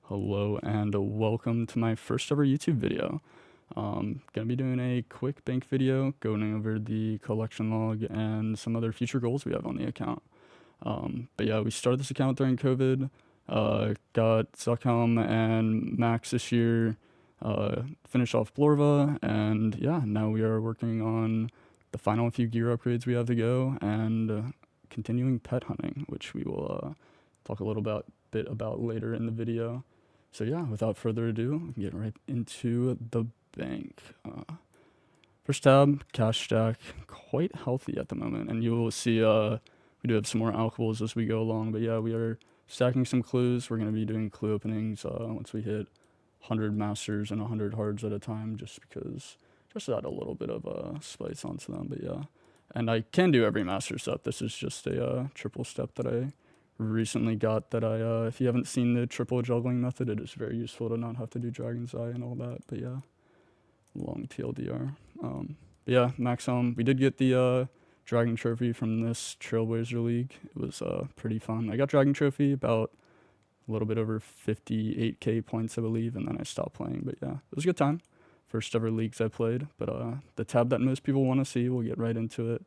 Hello and welcome to my first ever YouTube video. Gonna be doing a quick bank video going over the collection log and some other future goals we have on the account. But yeah, we started this account during COVID, got Zuckham and Max this year, finished off Blorva, and yeah, now we are working on the final few gear upgrades we have to go and continuing pet hunting, which we will talk a little bit about later in the video. So yeah, without further ado, we can get right into the bank. First tab, cash stack, quite healthy at the moment, and you will see we do have some more alcohols as we go along. But yeah, we are stacking some clues. We're gonna be doing clue openings once we hit 100 masters and 100 hards at a time, just to add a little bit of spice onto them. But yeah, and I can do every master step. This is just a triple step that I recently got that if you haven't seen the triple juggling method, it is very useful to not have to do Dragon's Eye and all that. But yeah, long TLDR. But yeah, max home. We did get the Dragon Trophy from this Trailblazer League. It was pretty fun. I got Dragon Trophy about a little bit over 58k points, I believe, and then I stopped playing. But yeah, it was a good time. First ever leagues I played. But the tab that most people want to see, we'll get right into it,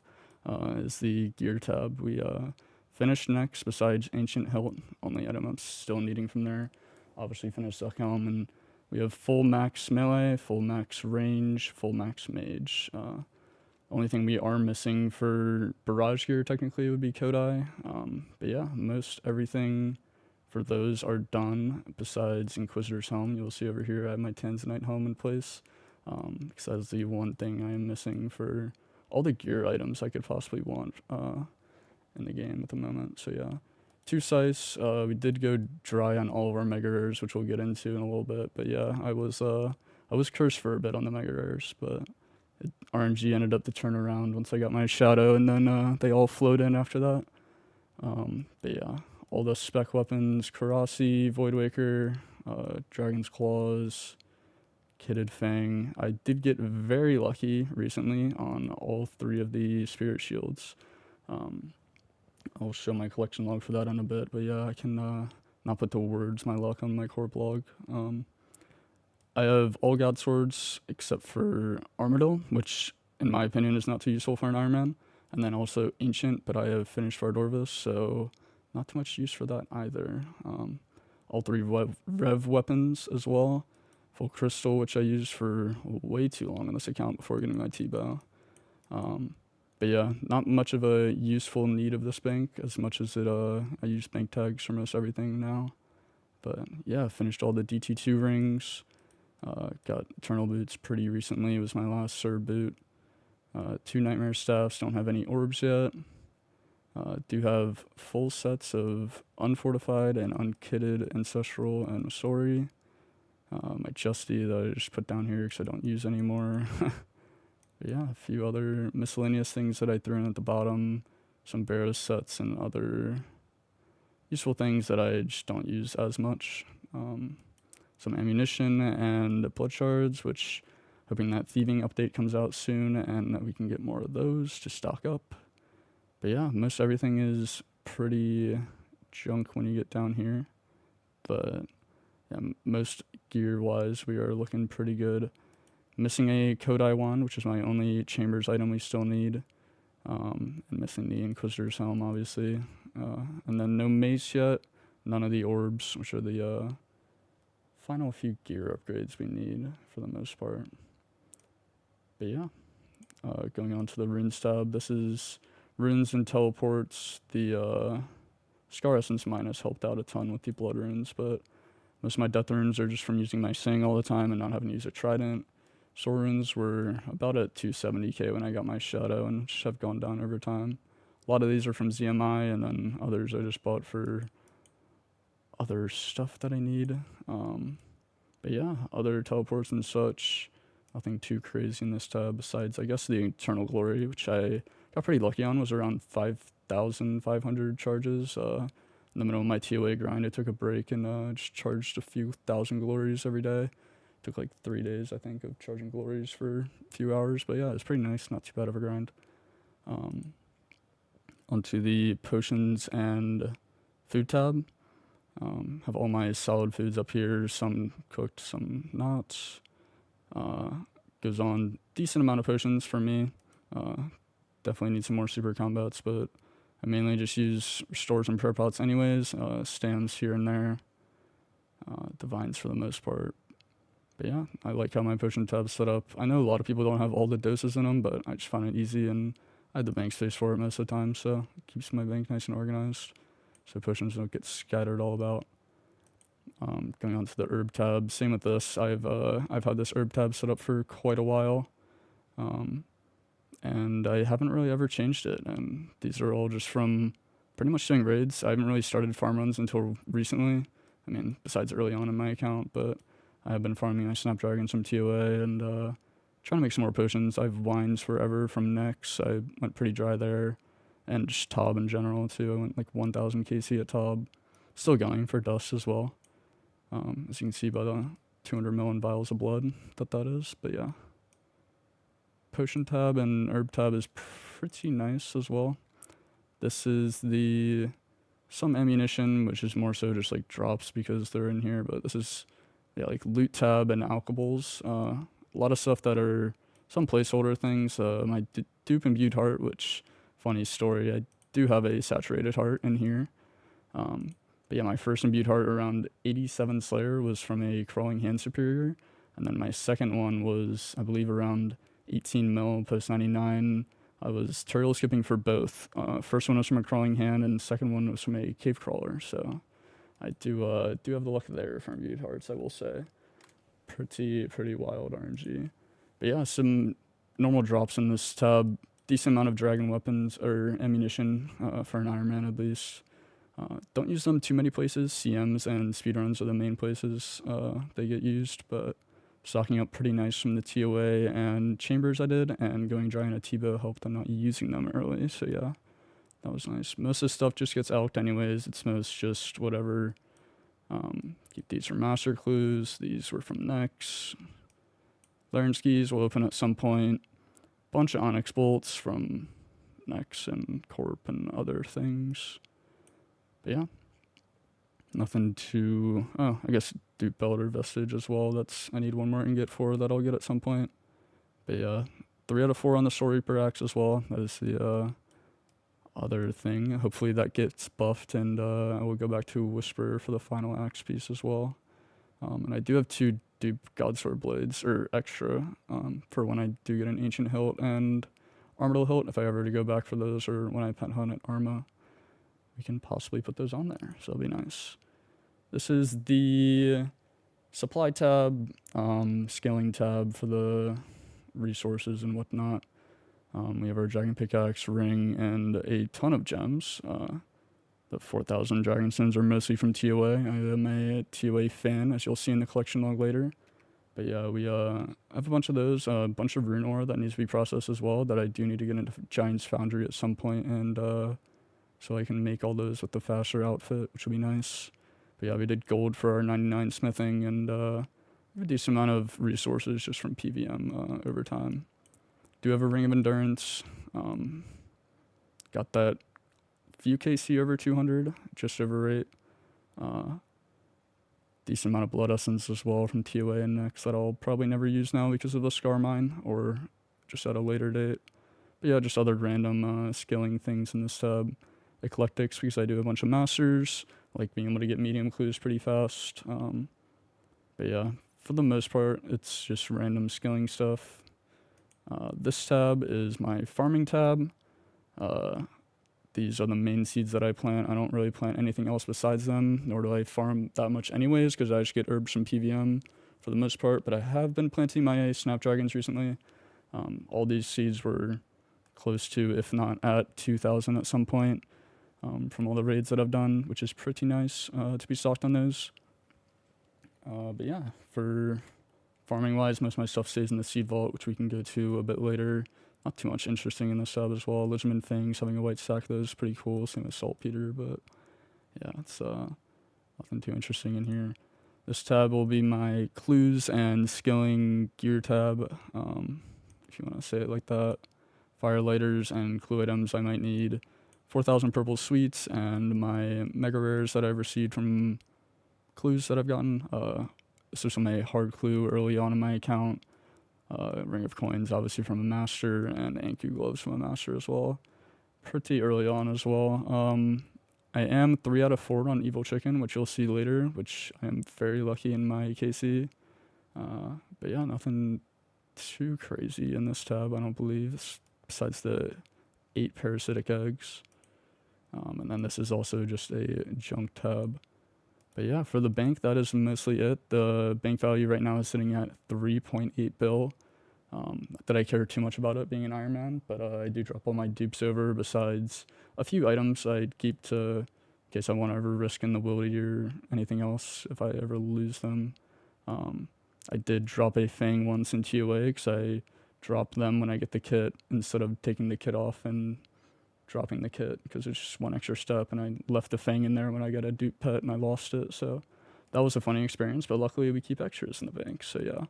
is the gear tab. We finished next besides Ancient Hilt, only item I'm still needing from there. Obviously finished Zuckham, and we have full max melee, full max range, full max mage. Only thing we are missing for barrage gear technically would be Kodai. But yeah, most everything for those are done besides Inquisitor's Helm. You'll see over here I have my Tanzanite Helm in place, because that's the one thing I am missing for all the gear items I could possibly want in the game at the moment. So yeah, two size. We did go dry on all of our mega rares, which we'll get into in a little bit. But yeah, I was cursed for a bit on the mega rares, but RNG ended up to turn around once I got my shadow, and then they all flowed in after that. But yeah, all the spec weapons: Karasi, Voidwaker, Dragon's Claws, Kitted Fang. I did get very lucky recently on all three of the Spirit Shields. I'll show my collection log for that in a bit, but yeah, I can not put to words my luck on my core blog. I have all God swords except for Armadillo, which in my opinion is not too useful for an Ironman, and then also Ancient, but I have finished Vardorvis, so not too much use for that either. All three Rev weapons as well. Full Crystal, which I used for way too long on this account before getting my T-Bow. But yeah, not much of a useful need of this bank as much as I use bank tags for most everything now. But yeah, finished all the DT2 rings. Got Eternal Boots pretty recently. It was my last Sir boot. Two Nightmare Staffs, don't have any orbs yet. Do have full sets of Unfortified and Unkitted Ancestral and Masori. My Justy that I just put down here because I don't use anymore. But yeah, a few other miscellaneous things that I threw in at the bottom, some Barrow sets and other useful things that I just don't use as much. Some ammunition and blood shards, which hoping that thieving update comes out soon and that we can get more of those to stock up. But yeah, most everything is pretty junk when you get down here. But yeah, most gear-wise, we are looking pretty good. Missing a Kodai wand, which is my only Chambers item we still need. And missing the Inquisitor's Helm, obviously. And then no mace yet. None of the orbs, which are the final few gear upgrades we need for the most part. But yeah, going on to the runes tab. This is runes and teleports. The Scar Essence Minus helped out a ton with the blood runes, but most of my death runes are just from using my Sing all the time and not having to use a trident. Sword runes were about at 270k when I got my shadow and just have gone down over time. A lot of these are from ZMI, and then others I just bought for other stuff that I need. But yeah, other teleports and such, nothing too crazy in this tab besides, I guess, the Eternal Glory, which I got pretty lucky on, was around 5,500 charges. In the middle of my TOA grind, I took a break and just charged a few thousand glories every day. Took like 3 days, I think, of charging glories for a few hours. But yeah, it was pretty nice, not too bad of a grind. Onto the potions and food tab. Have all my solid foods up here, some cooked, some not. Uh, Goes on decent amount of potions for me. Uh, Definitely need some more super combats, but I mainly just use restores and prayer pots anyways. Stands here and there. Divines for the most part. But yeah, I like how my potion tab's set up. I know a lot of people don't have all the doses in them, but I just find it easy, and I have the bank space for it most of the time, so it keeps my bank nice and organized, so potions don't get scattered all about. Going on to the herb tab, same with this. I've had this herb tab set up for quite a while, and I haven't really ever changed it. And these are all just from pretty much doing raids. I haven't really started farm runs until recently. I mean, besides early on in my account, but I have been farming my Snapdragon, some TOA, and trying to make some more potions. I have wines forever from Nex. I went pretty dry there, and just Tob in general too. I went like 1,000 KC at Tob. Still going for Dust as well. As you can see by the 200 million vials of blood that is. But yeah, potion tab and herb tab is pretty nice as well. This is the some ammunition, which is more so just like drops because they're in here. But this is like loot tab and alkables. A lot of stuff that are some placeholder things. My dupe imbued heart, which funny story, I do have a saturated heart in here. But yeah, my first imbued heart around 87 Slayer was from a crawling hand superior, and then my second one was, I believe, around 18 mil post 99. I was turtle skipping for both. First one was from a crawling hand, and second one was from a cave crawler. So I do have the luck there for imbued hearts, I will say. Pretty wild RNG. But yeah, some normal drops in this tab. Decent amount of dragon weapons or ammunition for an Ironman at least. Don't use them too many places. CMs and speedruns are the main places they get used, but stocking up pretty nice from the TOA and chambers I did, and going dry in a T-bow helped on not using them early, so yeah, that was nice. Most of the stuff just gets alked anyways. It's most just whatever. Keep these for master clues. These were from Nex. Larenskis will open at some point. Bunch of onyx bolts from Nex and Corp and other things. But yeah, nothing too. Oh, I guess Duke Belt or Vestige as well. I need one more ingot for that I'll get at some point. But yeah, 3 out of 4 on the Soul Reaper axe as well. That is the other thing. Hopefully that gets buffed, and I will go back to Whisper for the final axe piece as well. And I do have 2 Dupe Godsword blades or extra for when I do get an Ancient Hilt and Armadillo Hilt. If I ever to go back for those, or when I pet hunt at Arma, we can possibly put those on there, so it'll be nice. This is the supply tab, scaling tab for the resources and whatnot. We have our dragon pickaxe, ring, and a ton of gems. The 4,000 dragon stones are mostly from TOA. I am a TOA fan, as you'll see in the collection log later. But yeah, we have a bunch of those, a bunch of rune ore that needs to be processed as well, that I do need to get into Giant's Foundry at some point, and so I can make all those with the faster outfit, which will be nice. But yeah, we did gold for our 99 smithing, and we have a decent amount of resources just from PVM over time. Do have a Ring of Endurance. Got that few KC over 200, just over 8. Decent amount of Blood Essence as well from TOA and Nex that I'll probably never use now because of the Scar Mine, or just at a later date. But yeah, just other random scaling things in this tab. Eclectics, because I do a bunch of masters, like being able to get medium clues pretty fast. But yeah, for the most part, it's just random scaling stuff. This tab is my farming tab. These are the main seeds that I plant. I don't really plant anything else besides them, nor do I farm that much anyways, because I just get herbs from PVM for the most part. But I have been planting my Snapdragons recently. All these seeds were close to, if not at 2,000 at some point, from all the raids that I've done, which is pretty nice to be stocked on those. But yeah, for farming wise, most of my stuff stays in the seed vault, which we can go to a bit later. Not too much interesting in the sub as well. Legiment things, having a white stack of those is pretty cool. Same with saltpeter, but yeah, it's nothing too interesting in here. This tab will be my clues and skilling gear tab, if you want to say it like that. Fire lighters and clue items I might need 4,000 purple sweets and my mega rares that I've received from clues that I've gotten. This was from a hard clue early on in my account. Ring of coins, obviously from a master, and Anku gloves from a master as well. Pretty early on as well. I am 3 out of 4 on Evil Chicken, which you'll see later, which I am very lucky in my KC. But yeah, nothing too crazy in this tab, I don't believe, besides the 8 parasitic eggs. And then this is also just a junk tab. But yeah, for the bank, that is mostly it. The bank value right now is sitting at 3.8 bill. Not that I care too much about it being an Ironman, but I do drop all my dupes over, besides a few items I'd keep to in case I want to ever risk in the wildy or anything else if I ever lose them. I did drop a Fang once in TOA because I dropped them when I get the kit instead of taking the kit off and dropping the kit, because it's just one extra step, and I left the Fang in there when I got a dupe pet and I lost it. So that was a funny experience, but luckily we keep extras in the bank. So yeah,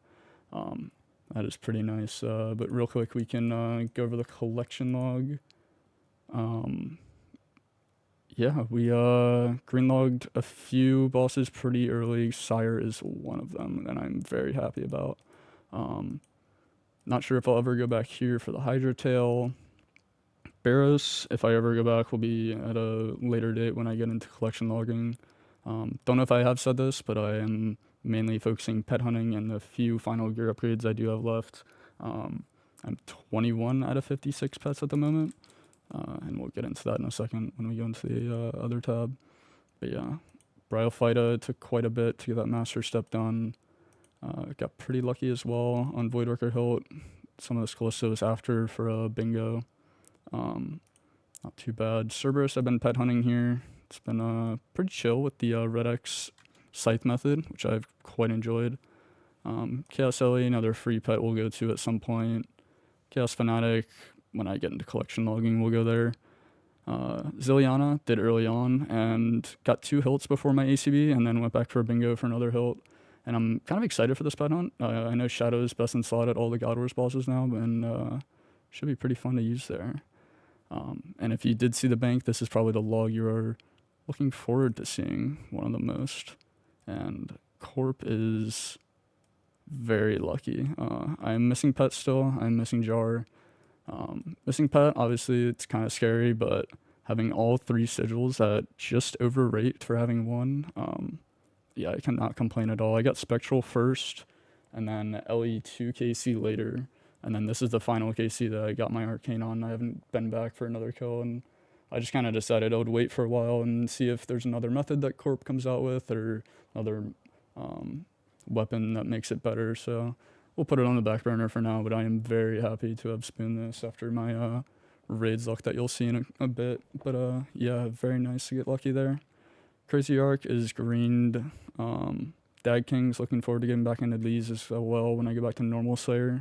that is pretty nice. But real quick, we can go over the collection log. Yeah, we green logged a few bosses pretty early. Sire is one of them, and I'm very happy about. Not sure if I'll ever go back here for the Hydra Tail. Barrows, if I ever go back, will be at a later date when I get into collection logging. Don't know if I have said this, but I am mainly focusing pet hunting and the few final gear upgrades I do have left. I'm 21 out of 56 pets at the moment, and we'll get into that in a second when we go into the other tab. But yeah, Bryophyta took quite a bit to get that master step done. Got pretty lucky as well on Voidworker Hilt. Some of the Callistos after for a bingo. Not too bad. Cerberus, I've been pet hunting here. It's been pretty chill with the Red X scythe method, which I've quite enjoyed. Chaos Ellie, another free pet we'll go to at some point. Chaos Fanatic, when I get into collection logging, we'll go there. Zilliana did early on and got 2 hilts before my ACB, and then went back for a bingo for another hilt. And I'm kind of excited for this pet hunt. I know Shadow is best in slot at all the God Wars bosses now, and should be pretty fun to use there. And if you did see the bank, this is probably the log you are looking forward to seeing one of the most. And Corp is very lucky. I'm missing Pet still. I'm missing Jar. Missing Pet, obviously, it's kind of scary, but having all 3 sigils at just over rate for having one, yeah, I cannot complain at all. I got Spectral first, and then LE2 KC later. And then this is the final KC that I got my Arcane on. I haven't been back for another kill, and I just kind of decided I would wait for a while and see if there's another method that Corp comes out with, or another weapon that makes it better. So we'll put it on the back burner for now, but I am very happy to have spooned this after my raids luck that you'll see in a bit. But yeah, very nice to get lucky there. Crazy Arc is greened. Dag King's looking forward to getting back into these as well when I get back to normal Slayer.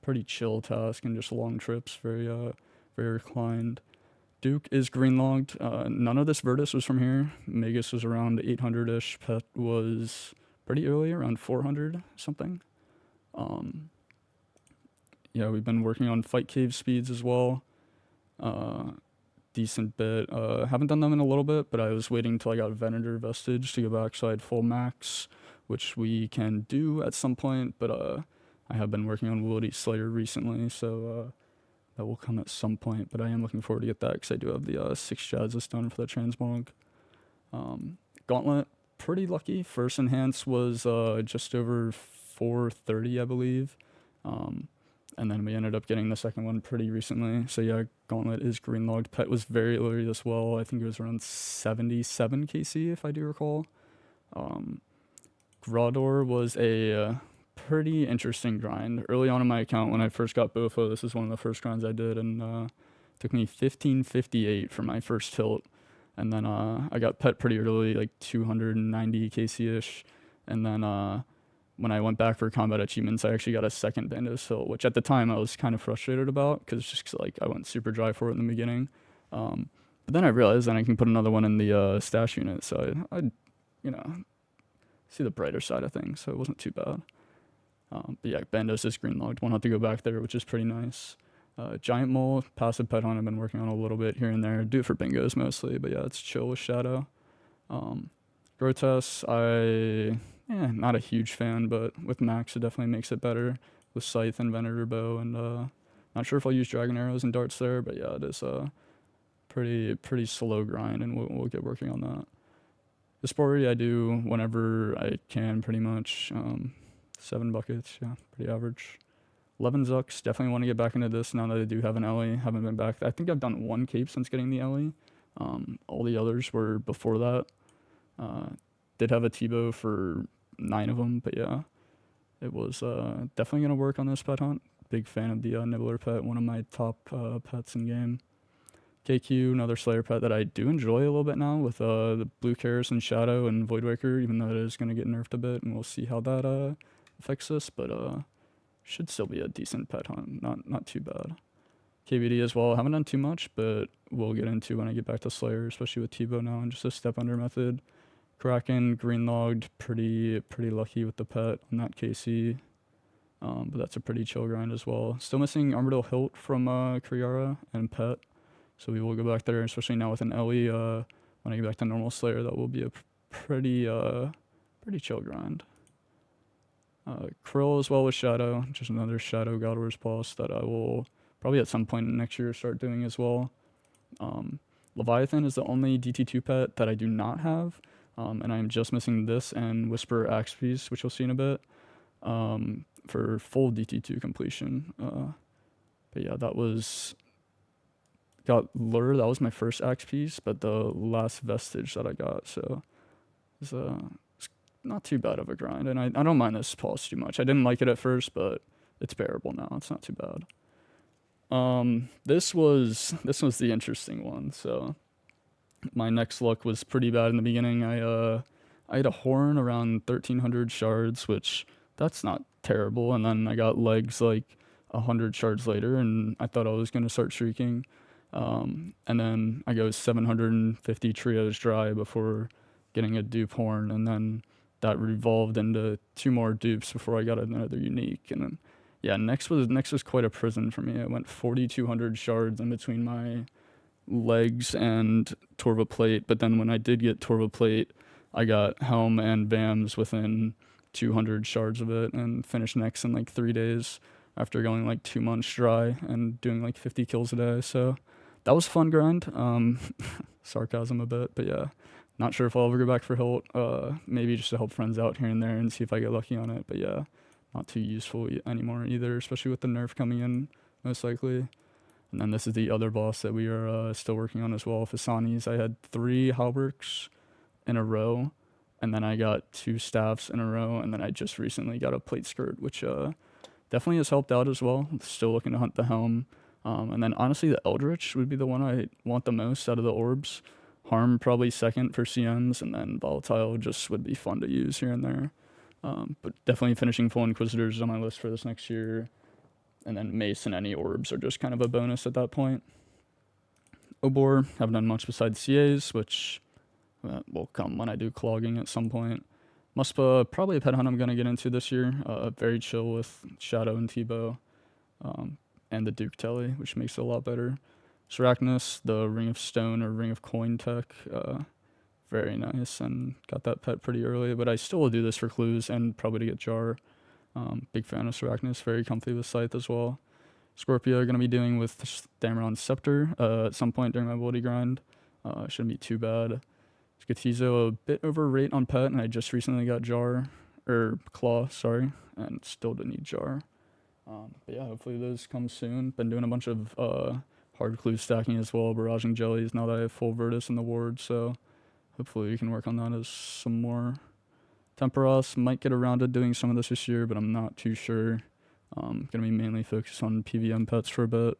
Pretty chill task and just long trips, very reclined. Duke is green logged. None of this Virtus was from here. Magus was around 800-ish. Pet was pretty early, around 400 something. Yeah, we've been working on fight cave speeds as well. Decent bit. Haven't done them in a little bit, but I was waiting until I got Venator Vestige to go back so I had full max, which we can do at some point, but I have been working on Woody Slayer recently, so that will come at some point, but I am looking forward to get that because I do have the 6 Jazzes done for the Transmog. Gauntlet, pretty lucky. First Enhance was just over 430, I believe. And then we ended up getting the second one pretty recently. So yeah, Gauntlet is green logged. Pet was very early as well. I think it was around 77 KC, if I do recall. Grador was a pretty interesting grind. Early on in my account, when I first got Bofo, this is one of the first grinds I did, and took me 1558 for my first tilt. And then I got Pet pretty early, like 290 KC-ish. And then when I went back for combat achievements, I actually got a second Bandos hilt, which at the time I was kind of frustrated about because just like I went super dry for it in the beginning. But then I realized that I can put another one in the stash unit, so I you know, see the brighter side of things, so it wasn't too bad. But yeah, Bandos is green logged. Won't have to go back there, which is pretty nice. Giant Mole, passive pet hunt I've been working on a little bit here and there. Do it for bingos mostly, but yeah, it's chill with Shadow. Um, Grotesque, not a huge fan, but with Max it definitely makes it better with Scythe and Venator Bow, and not sure if I'll use Dragon Arrows and Darts there, but yeah, it is a pretty slow grind, and we'll get working on that. The Sporty I do whenever I can, pretty much. 7 buckets, yeah, pretty average. 11 Zucks, definitely want to get back into this now that I do have an Ellie. Haven't been back. I think I've done 1 cape since getting the Ellie. All the others were before that. Did have a T-bow for 9 of them, but yeah, it was definitely going to work on this pet hunt. Big fan of the Nibbler pet, one of my top pets in game. KQ, another Slayer pet that I do enjoy a little bit now with the Blue Karis and Shadow and Voidwaker, even though it is going to get nerfed a bit, and we'll see how that affects this, but should still be a decent pet hunt, not too bad. KBD as well, haven't done too much, but we'll get into when I get back to Slayer, especially with T-bow now and just a step under method. Kraken, green logged, pretty lucky with the pet on that KC, but that's a pretty chill grind as well. Still missing Armadillo Hilt from Kriara and pet, so we will go back there, especially now with an Ellie. When I get back to normal Slayer, that will be a pretty chill grind. Krill as well with Shadow, just another Shadow God Wars boss that I will probably at some point next year start doing as well. Leviathan is the only DT2 pet that I do not have, and I'm just missing this and Whisper Axe Piece, which you'll see in a bit, for full DT2 completion. But yeah, got Lure, that was my first Axe Piece, but the last vestige that I got, so it's not too bad of a grind, and I don't mind this pulse too much. I didn't like it at first, but it's bearable now. It's not too bad. This was the interesting one. So my next luck was pretty bad in the beginning. I had a horn around 1300 shards, which that's not terrible, and then I got legs like 100 shards later, and I thought I was gonna start shrieking. And then I go 750 trios dry before getting a dupe horn, and then that revolved into 2 more dupes before I got another unique. And then, yeah, next was quite a prison for me. I went 4,200 shards in between my legs and Torva plate, but then when I did get Torva plate, I got helm and Vams within 200 shards of it, and finished next in like 3 days after going like 2 months dry and doing like 50 kills a day. So that was a fun grind. Sarcasm a bit, but yeah. Not sure if I'll ever go back for Hilt. Maybe just to help friends out here and there and see if I get lucky on it. But yeah, not too useful anymore either, especially with the nerf coming in, most likely. And then this is the other boss that we are still working on as well, Fisani's. I had 3 Halbergs in a row, and then I got 2 staffs in a row, and then I just recently got a plate skirt, which definitely has helped out as well. Still looking to hunt the helm. And then honestly, the Eldritch would be the one I want the most out of the orbs. Harm probably second for CMs, and then Volatile just would be fun to use here and there. But definitely finishing full Inquisitors is on my list for this next year. And then Mace and any orbs are just kind of a bonus at that point. Obor, haven't done much besides CAs, which will come when I do clogging at some point. Muspa, probably a pet hunt I'm going to get into this year. Very chill with Shadow and T-bow, and the Duke Telly, which makes it a lot better. Sarachnis, the Ring of Stone or Ring of Coin tech, very nice, and got that pet pretty early, but I still will do this for clues and probably to get Jar. Big fan of Sarachnis, very comfy with Scythe as well. Scorpio going to be doing with Dameron Scepter at some point during my ability grind. Shouldn't be too bad. Scottvc, a bit over rate on pet, and I just recently got Claw, and still didn't need Jar. But yeah, hopefully those come soon. Been doing a bunch of hard clue stacking as well, barraging jellies now that I have full Virtus in the ward, so hopefully we can work on that as some more. Temperos, might get around to doing some of this year, but I'm not too sure. Gonna be mainly focused on PVM pets for a bit.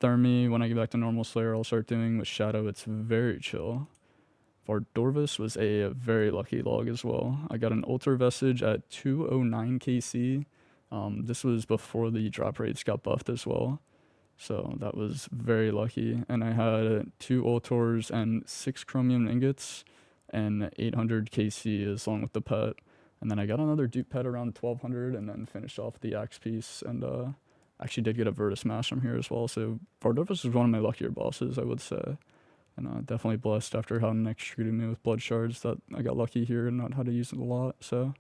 Thermi, when I get back to normal Slayer, I'll start doing with Shadow. It's very chill. Vardorvis was a very lucky log as well. I got an Altar Vestige at 209 KC. This was before the drop rates got buffed as well, so that was very lucky. And I had 2 Altars and 6 Chromium Ingots and 800 KC as long with the pet. And then I got another dupe pet around 1200, and then finished off the Axe Piece and Actually did get a Virtus Mass from here as well, so Vardovus is one of my luckier bosses, I would say. And definitely blessed after how Nick treated me with blood shards that I got lucky here and not had to use it a lot. So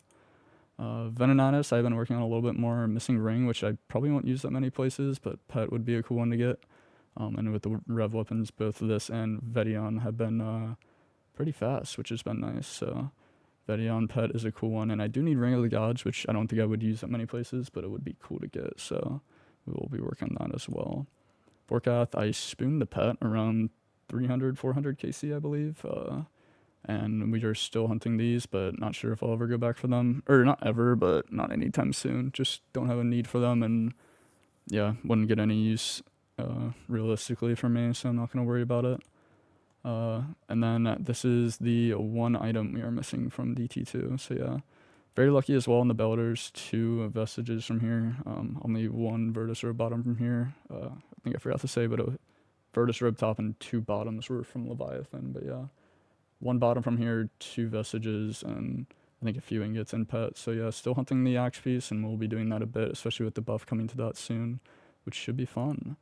Venonanus I've been working on a little bit more. Missing Ring, which I probably won't use that many places, but Pet would be a cool one to get. And with the rev weapons, both this and Vedion have been pretty fast, which has been nice. So Vedion Pet is a cool one, and I do need Ring of the Gods, which I don't think I would use that many places, but it would be cool to get. So we will be working on that as well. Vorkath, I spooned the Pet around 300, 400 KC, I believe. And we are still hunting these, but not sure if I'll ever go back for them. Or not ever, but not anytime soon. Just don't have a need for them, and yeah, wouldn't get any use realistically for me, so I'm not going to worry about it. And then this is the one item we are missing from DT2, so yeah. Very lucky as well in the Belders, 2 Vestiges from here. Only 1 Virtus Robe bottom from here. I think I forgot to say, but a Virtus Robe top and 2 bottoms were from Leviathan, but yeah. 1 bottom from here, 2 Vestiges, and I think a few ingots and Pet. So yeah, still hunting the Axe piece, and we'll be doing that a bit, especially with the buff coming to that soon, which should be fun.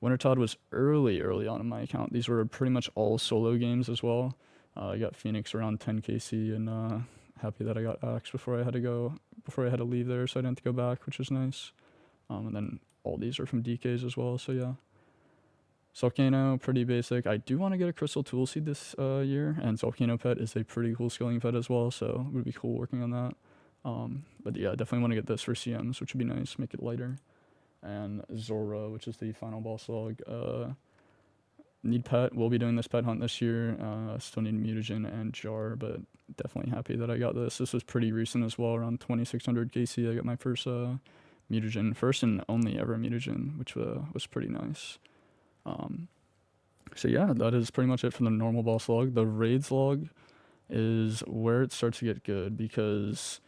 Wintertod was early on in my account. These were pretty much all solo games as well. I got Phoenix around 10 KC, and happy that I got Axe before I had to leave there, so I didn't have to go back, which was nice. And then all these are from DKs as well, so yeah. Volcano, pretty basic. I do want to get a Crystal Tool Seed this year, and Volcano Pet is a pretty cool skilling pet as well, so it would be cool working on that. But yeah, definitely want to get this for CMs, which would be nice, make it lighter. And Zora, which is the final boss log. Need Pet. We'll be doing this pet hunt this year. Still need Mutagen and Jar, but definitely happy that I got this. This was pretty recent as well, around 2600 KC. I got my first Mutagen, first and only ever Mutagen, which was pretty nice. So yeah, that is pretty much it for the normal boss log. The raids log is where it starts to get good, because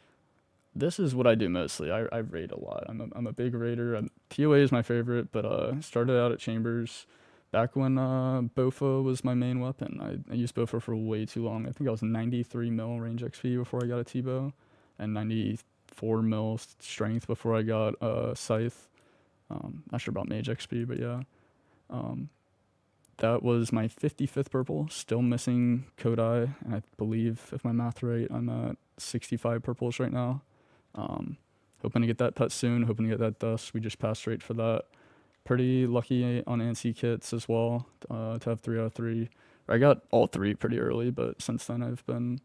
this is what I do mostly. I raid a lot. I'm a big raider. TOA is my favorite, but started out at Chambers back when Bofa was my main weapon. I used Bofa for way too long. I think I was 93 mil range XP before I got a T-bow, and 94 mil strength before I got Scythe. Not sure about mage XP, but yeah. That was my 55th purple, still missing Kodai, and I believe, if my math right, I'm at 65 purples right now. Hoping to get that pet soon, hoping to get that dust. We just passed rate for that. Pretty lucky on ANSI kits as well, to have 3 out of 3. I got all 3 pretty early, but since then I've been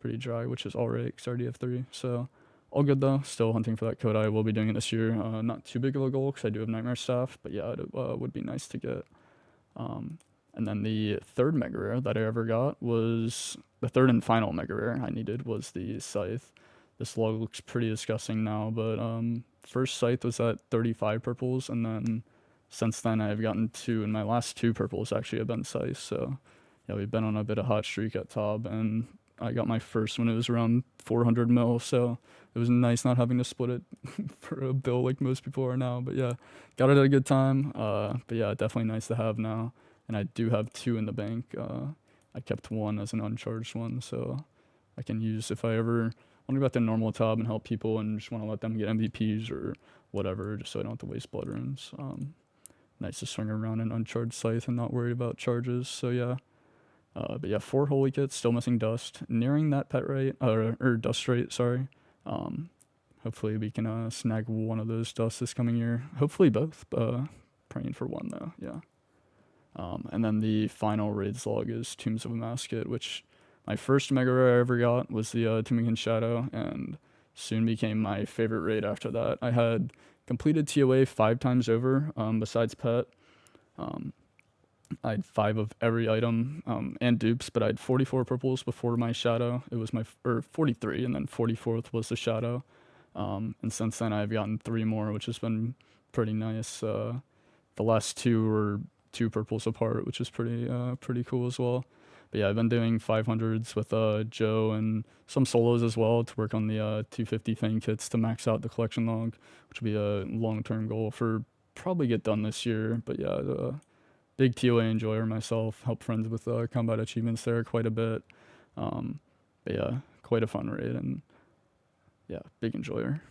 pretty dry, which is alright, because I already have 3. So all good though, still hunting for that Kodai. We'll be doing it this year. Not too big of a goal, because I do have Nightmare Staff, but yeah, it would be nice to get. And then the third mega rare that I ever got was the third and final mega rare I needed was the Scythe. This log looks pretty disgusting now, but first Scythe was at 35 purples, and then since then I've gotten 2, and my last 2 purples actually have been Scythe. So yeah, we've been on a bit of hot streak at Tob, and I got my first when it was around 400 mil, so it was nice not having to split it for a bill like most people are now. But yeah, got it at a good time. But yeah, definitely nice to have now. And I do have 2 in the bank. I kept 1 as an uncharged one, so I can use if I ever want to go back to normal Tob and help people and just want to let them get MVPs or whatever, just so I don't have to waste blood runes. Nice to swing around an uncharged Scythe and not worry about charges, so yeah. But yeah, 4 holy kits, still missing dust. Nearing that pet rate, or dust rate, sorry. Hopefully we can snag one of those dusts this coming year. Hopefully both, praying for one though, yeah. And then the final raids log is Tombs of a Masket, which my first mega rare I ever got was the Tumikin Shadow, and soon became my favorite raid after that. I had completed TOA 5 times over, besides pet. I had 5 of every item, and dupes, but I had 44 purples before my shadow. It was 43, and then 44th was the shadow. And since then I've gotten 3 more, which has been pretty nice. The last 2 were 2 purples apart, which is pretty cool as well. But yeah, I've been doing 500s with Joe and some solos as well to work on the 250 Fang kits to max out the collection log, which will be a long-term goal for probably get done this year. But yeah, big TOA enjoyer myself, help friends with combat achievements there quite a bit. But yeah, quite a fun raid, and yeah, big enjoyer.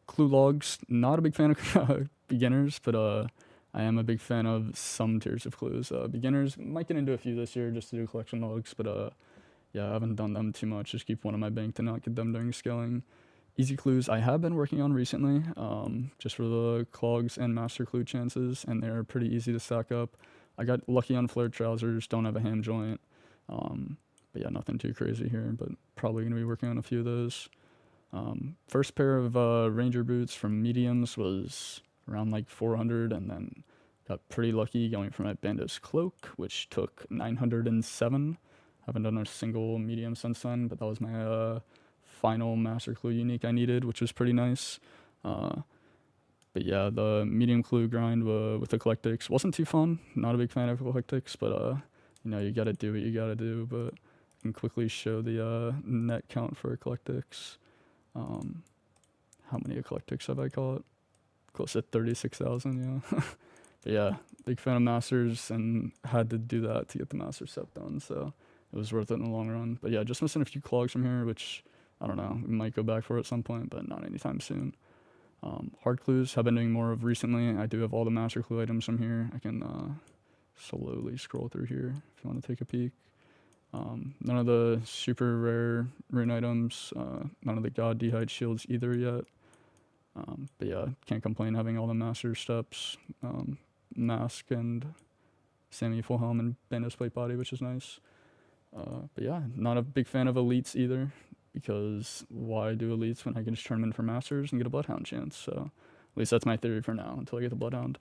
Clue logs, not a big fan of beginners, but I am a big fan of some tiers of clues. Beginners might get into a few this year just to do collection logs, but yeah, I haven't done them too much. Just keep one in my bank to not get them during scaling. Easy clues I have been working on recently, just for the clogs and master clue chances, and they're pretty easy to stack up. I got lucky on flared trousers, don't have a ham joint, but yeah, nothing too crazy here, but probably going to be working on a few of those. First pair of Ranger boots from mediums was around like 400, and then got pretty lucky going for my Bandos cloak, which took 907. Haven't done a single medium since then, but that was my final master clue unique I needed, which was pretty nice. But yeah, the medium clue grind with eclectics wasn't too fun. Not a big fan of eclectics, but you gotta do what you gotta do. But I can quickly show the net count for eclectics. How many eclectics have I caught? Close to 36,000, yeah. But yeah, big fan of masters and had to do that to get the master step done, so it was worth it in the long run. But yeah, just missing a few clogs from here, which I don't know, we might go back for at some point, but not anytime soon. Hard clues have been doing more of recently. I do have all the master clue items from here. I can slowly scroll through here if you want to take a peek. None of the super rare rune items, none of the god dehide shields either yet. But yeah, can't complain having all the master steps, mask and Sammy full helm and Bandos plate body, which is nice. But yeah, not a big fan of elites either, because why do elites when I can just turn them in for masters and get a bloodhound chance? So at least that's my theory for now until I get the bloodhound.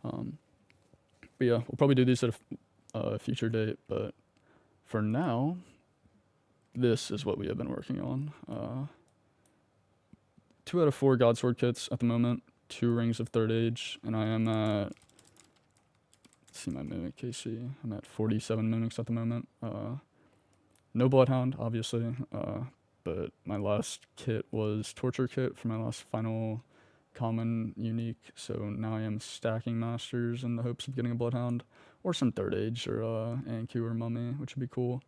But yeah, we'll probably do these at a future date, but for now, this is what we have been working on. 2 out of 4 Godsword kits at the moment, 2 Rings of Third Age, and I am at, let's see my Mimic KC, I'm at 47 Mimics at the moment. No Bloodhound, obviously, but my last kit was Torture Kit for my last final common unique, so now I am stacking masters in the hopes of getting a Bloodhound, or some Third Age, or Anku or Mummy, which would be cool.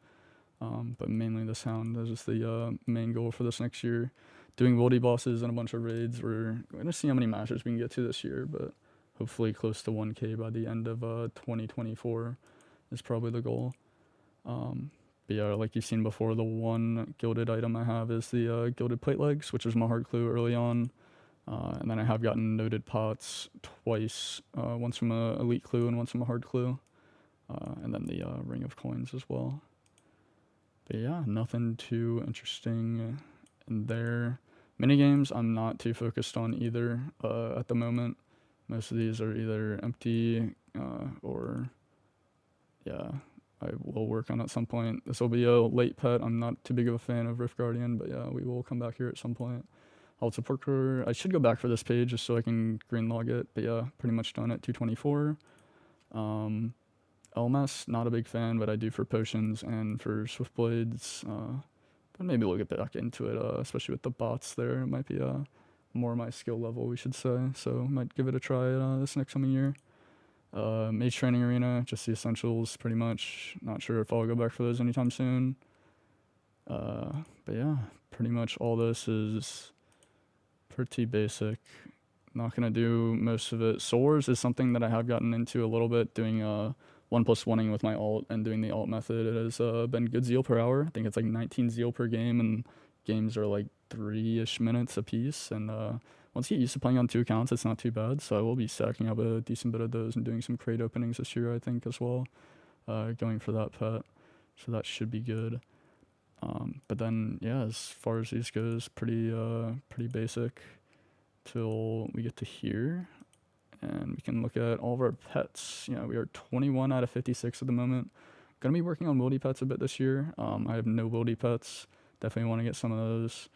But mainly this Hound is the main goal for this next year. Doing Wildy bosses and a bunch of raids. We're going to see how many masters we can get to this year, but hopefully close to 1k by the end of 2024 is probably the goal. But yeah, like you've seen before, the one gilded item I have is the gilded plate legs, which was my hard clue early on. And then I have gotten noted pots twice, once from a elite clue and once from a hard clue. And then the ring of coins as well. But yeah, nothing too interesting in there. Minigames, I'm not too focused on either at the moment. Most of these are either empty or, yeah, I will work on at some point. This will be a late pet. I'm not too big of a fan of Rift Guardian, but yeah, we will come back here at some point. Alt support core, I should go back for this page just so I can green log it, but yeah, pretty much done at 224. LMS, not a big fan, but I do for potions and for swift blades. But maybe we'll get back into it, especially with the bots there. It might be more my skill level, we should say. So might give it a try this next coming year. Mage Training Arena, just the essentials pretty much. Not sure if I'll go back for those anytime soon. But yeah, pretty much all this is pretty basic. Not going to do most of it. Soul Wars is something that I have gotten into a little bit, doing 1+1ing with my alt and doing the alt method. It has been good zeal per hour. I think it's like 19 zeal per game, and games are like 3-ish minutes a piece. And once you get used to playing on 2 accounts, it's not too bad. So I will be stacking up a decent bit of those and doing some crate openings this year, I think, as well. Going for that pet. So that should be good. But then, yeah, as far as these goes, pretty basic till we get to here. And we can look at all of our pets. You know, we are 21 out of 56 at the moment. Gonna be working on wildy pets a bit this year. I have no wildy pets. Definitely want to get some of those.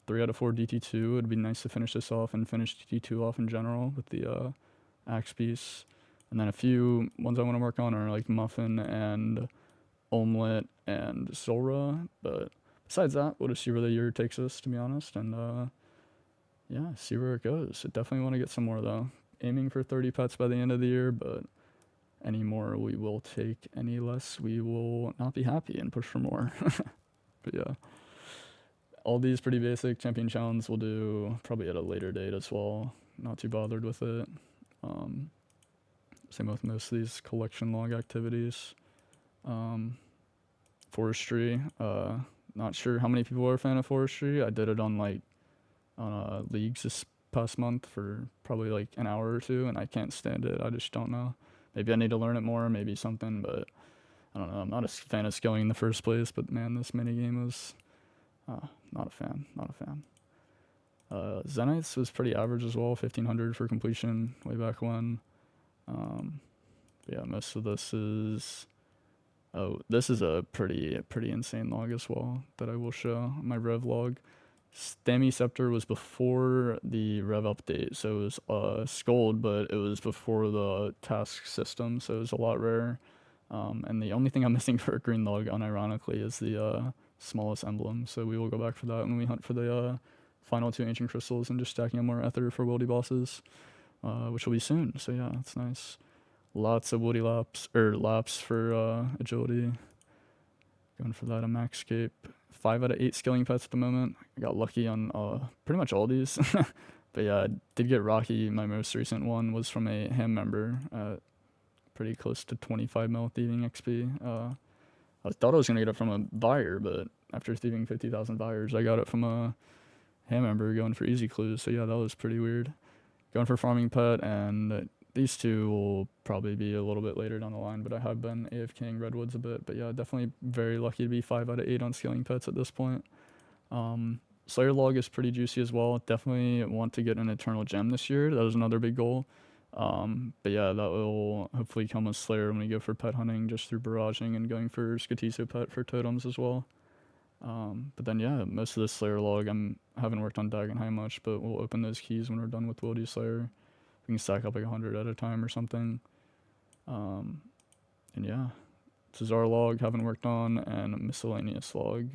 3 out of 4 DT2. It'd be nice to finish this off and finish DT2 off in general with the axe piece. And then a few ones I want to work on are like Muffin and Omelet and Zora. But besides that, we'll just see where the year takes us, to be honest. And yeah, see where it goes. I definitely want to get some more, though. Aiming for 30 pets by the end of the year, but any more we will take, any less we will not be happy and push for more. But yeah. all these pretty basic. Champion challenge we'll do probably at a later date as well. Not too bothered with it. Same with most of these collection log activities. Forestry. Not sure how many people are a fan of forestry. I did it on leagues this past month for probably like an hour or two, and I can't stand it. I just don't know. Maybe I need to learn it more, maybe something, but I don't know. I'm not a fan of skilling in the first place, but man, this minigame was not a fan. Not a fan. Zenites was pretty average as well, 1500 for completion way back when. Yeah, most of this is. Oh, this is a pretty insane log as well that I will show. My rev log. Stammy Scepter was before the rev update, so it was Scold, but it was before the task system, so it was a lot rarer. And the only thing I'm missing for a green log, unironically, is the smallest emblem, so we will go back for that when we hunt for the final 2 ancient crystals and just stacking up more ether for wildy bosses, which will be soon. So yeah, that's nice. Lots of woody laps for agility. Going for that on Maxscape. 5 out of 8 skilling pets at the moment. I got lucky on pretty much all these. But yeah, I did get rocky. My most recent one was from a ham member at pretty close to 25 mil thieving XP. I thought I was going to get it from a buyer, but after thieving 50,000 buyers, I got it from a ham member going for easy clues. So yeah, that was pretty weird. Going for farming pet, and these two will probably be a little bit later down the line, but I have been AFKing redwoods a bit. But yeah, definitely very lucky to be 5 out of 8 on scaling pets at this point. Slayer log is pretty juicy as well. Definitely want to get an eternal gem this year. That was another big goal. But yeah, that will hopefully come with Slayer when we go for pet hunting, just through barraging and going for Scottvc pet for totems as well. But then yeah, most of the Slayer log I haven't worked on Dagon High much, but we'll open those keys when we're done with Wildy Slayer. We can stack up like 100 at a time or something. And yeah, Cesar log haven't worked on, and miscellaneous log.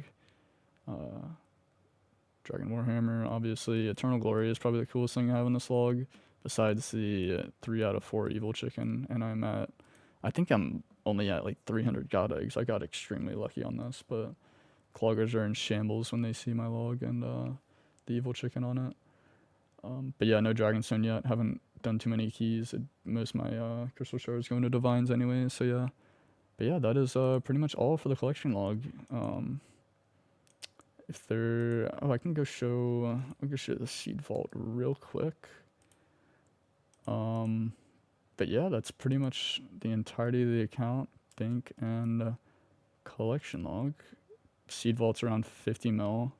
Dragon Warhammer, obviously. Eternal Glory is probably the coolest thing I have in this log, besides the 3 out of 4 Evil Chicken, and I think I'm only at like 300 God Eggs. I got extremely lucky on this, but cloggers are in shambles when they see my log and the Evil Chicken on it. But yeah, no Dragonstone yet. Haven't done too many keys. Most of my crystal shards going to divines anyway, so yeah. But yeah, that is pretty much all for the collection log. I can go show, I'll go show the seed vault real quick. But yeah, that's pretty much the entirety of the account, bank, and collection log. Seed vault's around 50 mil.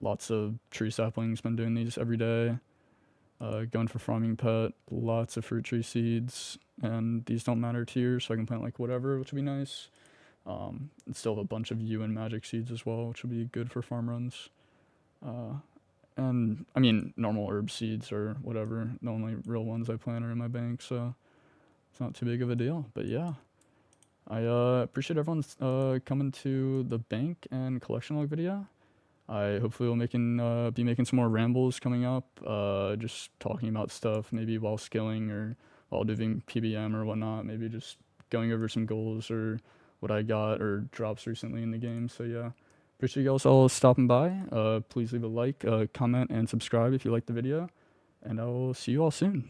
Lots of tree saplings, been doing these every day. Going for farming pet, lots of fruit tree seeds, and these don't matter tiers, so I can plant like whatever, which would be nice. And still have a bunch of U and magic seeds as well, which would be good for farm runs. And I mean, normal herb seeds or whatever, the only real ones I plant are in my bank, so it's not too big of a deal. But yeah, I appreciate everyone's coming to the bank and collection log video. I hopefully will be making some more rambles coming up, just talking about stuff, maybe while skilling or while doing PBM or whatnot, maybe just going over some goals or what I got or drops recently in the game. So yeah, appreciate you guys all stopping by. Please leave a like, comment, and subscribe if you liked the video, and I will see you all soon.